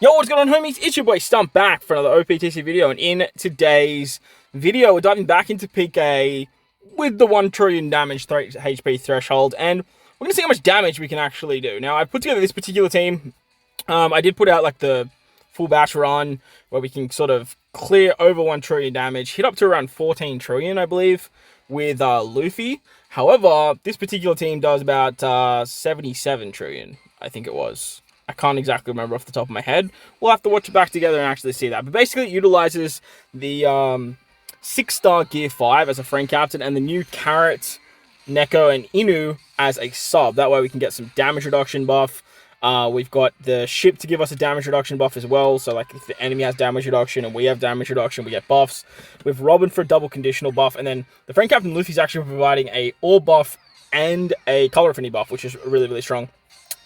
Yo, what's going on, homies? It's your boy Stump back for another OPTC video, and in today's video, we're diving back into Pikqchu with the 1 trillion damage HP threshold, and we're going to see how much damage we can actually do. Now, I put together this particular team. I did put out like the full batch run where we can sort of clear over 1 trillion damage, hit up to around 14 trillion, I believe, with Luffy. However, this particular team does about 77 trillion, I think it was. I can't exactly remember off the top of my head. We'll have to watch it back together and actually see that. But basically, it utilizes the 6-star Gear 5 as a friend captain and the new Carrot, Neko, and Inu as a sub. That way we can get some damage reduction buff. We've got the ship to give us a damage reduction buff as well. So, like, if the enemy has damage reduction and we have damage reduction, we get buffs. With Robin for a double conditional buff. And then the friend captain Luffy's actually providing a orb buff and a color affinity buff, which is really, really strong.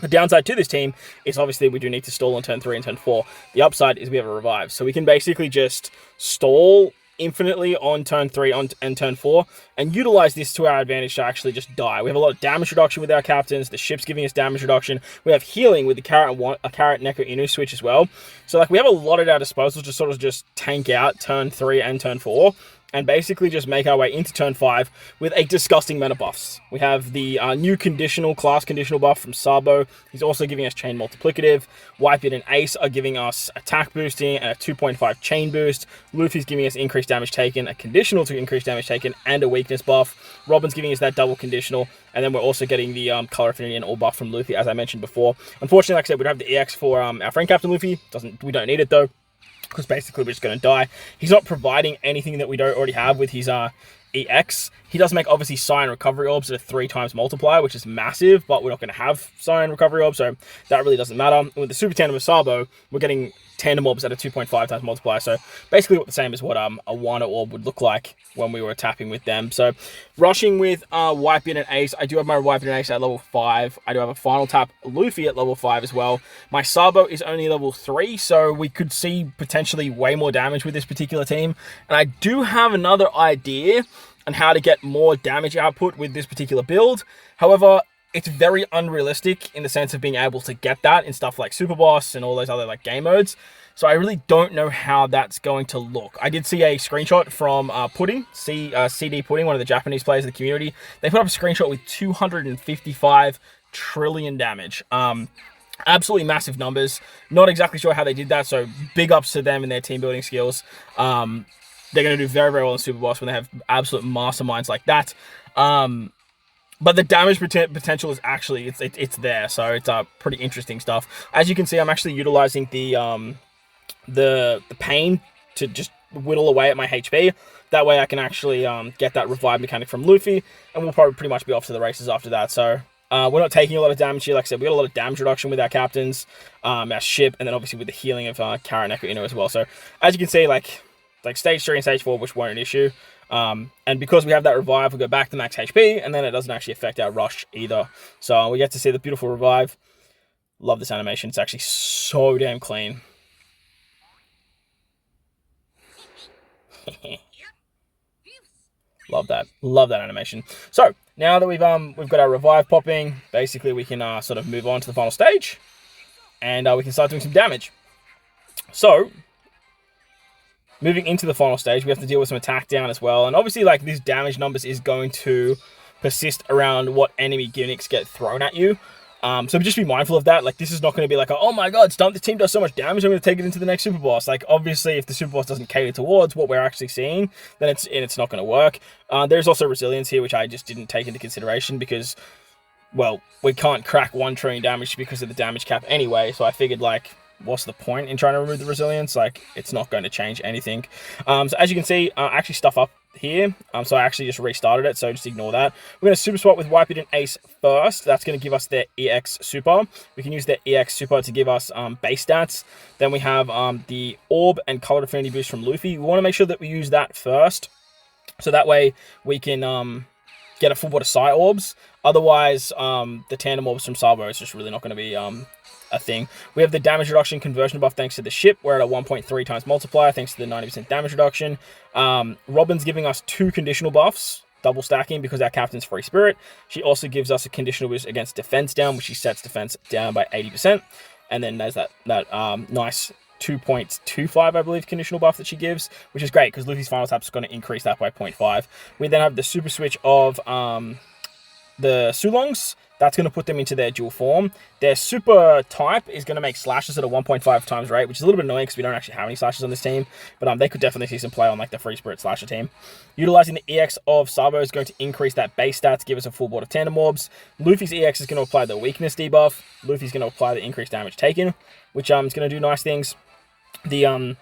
The downside to this team is obviously we do need to stall on turn 3 and turn 4. The upside is we have a revive. So we can basically just stall infinitely on turn 3 and turn 4 and utilize this to our advantage to actually just die. We have a lot of damage reduction with our captains. The ship's giving us damage reduction. We have healing with the Carrot Neko Inu switch as well. So like we have a lot at our disposal to sort of just tank out turn 3 and turn 4. And basically just make our way into turn 5 with a disgusting amount of buffs. We have the new class conditional buff from Sabo. He's also giving us chain multiplicative. Wipe It and Ace are giving us attack boosting and a 2.5 chain boost. Luffy's giving us increased damage taken, a conditional to increased damage taken, and a weakness buff. Robin's giving us that double conditional. And then we're also getting the color affinity and all buff from Luffy, as I mentioned before. Unfortunately, like I said, we don't have the EX for our friend Captain Luffy. We don't need it though, because basically we're just going to die. He's not providing anything that we don't already have with his EX. He does make, obviously, Cyan Recovery Orbs at a 3 times multiplier, which is massive, but we're not going to have Cyan Recovery Orbs, so that really doesn't matter. And with the Super Tandem of Sabo, we're getting Tandem Orbs at a 2.5 times multiplier, so basically what the same as what a Wano Orb would look like when we were tapping with them. So, rushing with Wipe It and Ace. I do have my Wipe It and Ace at level 5. I do have a Final Tap Luffy at level 5 as well. My Sabo is only level 3, so we could see potentially way more damage with this particular team. And I do have another idea on how to get more damage output with this particular build. However, it's very unrealistic in the sense of being able to get that in stuff like Super Boss and all those other like game modes. So I really don't know how that's going to look. I did see a screenshot from Pudding, CD Pudding, one of the Japanese players in the community. They put up a screenshot with 255 trillion damage. Absolutely massive numbers. Not exactly sure how they did that, so big ups to them and their team building skills. They're going to do very, very well in Super Boss when they have absolute masterminds like that. But the damage potential is actually, it's there. So it's pretty interesting stuff. As you can see, I'm actually utilizing the pain to just whittle away at my HP. That way I can actually get that revive mechanic from Luffy. And we'll probably pretty much be off to the races after that. So we're not taking a lot of damage here. Like I said, we got a lot of damage reduction with our captains, our ship, and then obviously with the healing of Carrot Neko Inu as well. So as you can see, like stage 3 and stage 4, which weren't an issue. And because we have that revive, we go back to max HP, and then it doesn't actually affect our rush either. So we get to see the beautiful revive. Love this animation. It's actually so damn clean. Love that. Love that animation. So now that we've got our revive popping, basically we can sort of move on to the final stage, and we can start doing some damage. So moving into the final stage, we have to deal with some attack down as well. And obviously, like, this damage numbers is going to persist around what enemy gimmicks get thrown at you. So just be mindful of that. Like, this is not going to be like, oh my god, Stump, this team does so much damage, I'm going to take it into the next Super Boss. Like, obviously, if the Super Boss doesn't cater towards what we're actually seeing, then it's not going to work. There's also resilience here, which I just didn't take into consideration because, well, we can't crack 1 trillion damage because of the damage cap anyway. So I figured, like, what's the point in trying to remove the resilience? Like, it's not going to change anything. So as you can see, I actually stuff up here. So I actually just restarted it, so just ignore that. We're going to super swap with Wipe It and Ace first. That's going to give us their EX super. We can use their EX super to give us base stats. Then we have the Orb and Color Affinity boost from Luffy. We want to make sure that we use that first, so that way we can get a full body Psy Orbs. Otherwise, the Tandem Orbs from Sabo is just really not going to be a thing. We have the damage reduction conversion buff thanks to the ship. We're at a 1.3 times multiplier thanks to the 90% damage reduction. Robin's giving us 2 conditional buffs, double stacking because our captain's free spirit. She also gives us a conditional boost against defense down, which she sets defense down by 80%. And then there's that nice 2.25, I believe, conditional buff that she gives, which is great because Luffy's final tap is going to increase that by 0.5. We then have the super switch of the Sulongs. That's going to put them into their dual form. Their super type is going to make slashes at a 1.5 times rate, which is a little bit annoying because we don't actually have any slashes on this team. But they could definitely see some play on like the Free Spirit slasher team. Utilizing the EX of Sabo is going to increase that base stat to give us a full board of tandem orbs. Luffy's EX is going to apply the weakness debuff. Luffy's going to apply the increased damage taken, which is going to do nice things. The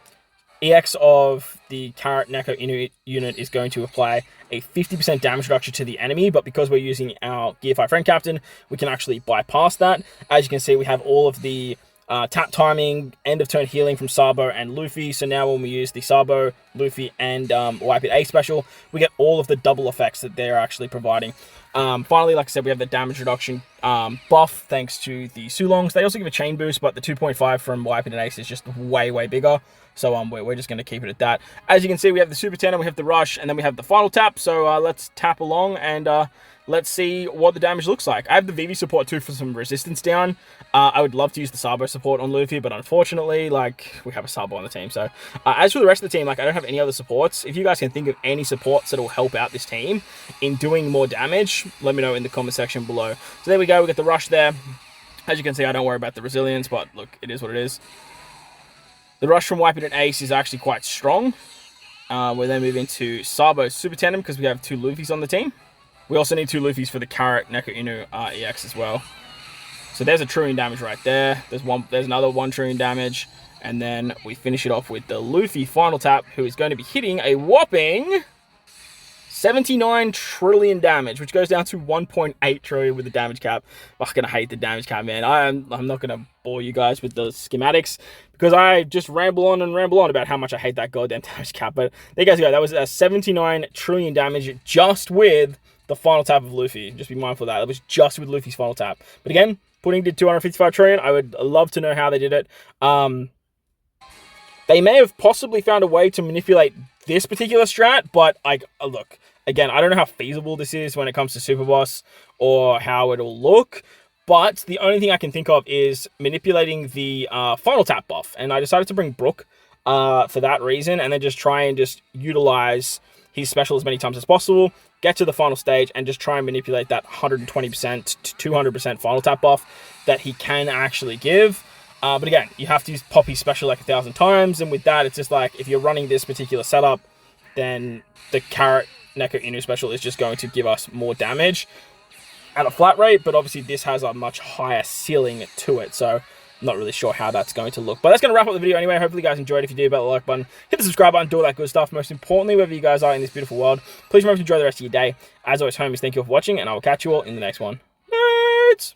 EX of the Carrot Neko Inu unit is going to apply a 50% damage reduction to the enemy, but because we're using our Gear 5 Friend Captain, we can actually bypass that. As you can see, we have all of the tap timing, end of turn healing from Sabo and Luffy. So now when we use the Sabo, Luffy, and Wipe It A special, we get all of the double effects that they're actually providing. Finally, like I said, we have the damage reduction buff thanks to the Sulongs. They also give a chain boost, but the 2.5 from Wipe It and Ace is just way, way bigger. So we're just going to keep it at that. As you can see, we have the Super Tandem, we have the Rush, and then we have the final tap. So let's tap along and let's see what the damage looks like. I have the Vivi support too for some resistance down. I would love to use the Sabo support on Luffy, but unfortunately, like, we have a Sabo on the team. So as for the rest of the team, like, I don't have any other supports. If you guys can think of any supports that will help out this team in doing more damage, let me know in the comment section below. So there we go. We got the Rush there. As you can see, I don't worry about the resilience, but look, it is what it is. The Rush from Wipe It and Ace is actually quite strong. We'll then move into Sabo's Super Tandem because we have 2 Luffys on the team. We also need 2 Luffys for the Carrot Neko Inu EX as well. So there's a trillion damage right there. There's another 1 trillion damage. And then we finish it off with the Luffy final tap, who is going to be hitting a whopping 79 trillion damage, which goes down to 1.8 trillion with the damage cap. I'm going to hate the damage cap, man. I'm not going to bore you guys with the schematics because I just ramble on about how much I hate that goddamn damage cap. But there you guys go. That was a 79 trillion damage just with the final tap of Luffy. Just be mindful of that. It was just with Luffy's final tap. But again, Pudding did 255 trillion. I would love to know how they did it. They may have possibly found a way to manipulate this particular strat, but look, again, I don't know how feasible this is when it comes to Super Boss or how it'll look, but the only thing I can think of is manipulating the final tap buff, and I decided to bring Brook for that reason, and then just try and just utilize his special as many times as possible, get to the final stage, and just try and manipulate that 120% to 200% final tap buff that he can actually give. But again, you have to use Papi's special like 1,000 times, and with that, it's just like, if you're running this particular setup, then the Carrot Neko Inu special is just going to give us more damage at a flat rate, but obviously this has a much higher ceiling to it, so I'm not really sure how that's going to look. But that's going to wrap up the video anyway. Hopefully you guys enjoyed. If you did, about the like button, hit the subscribe button, do all that good stuff. Most importantly, wherever you guys are in this beautiful world, please remember to enjoy the rest of your day. As always, homies, thank you all for watching, and I will catch you all in the next one. Nerds!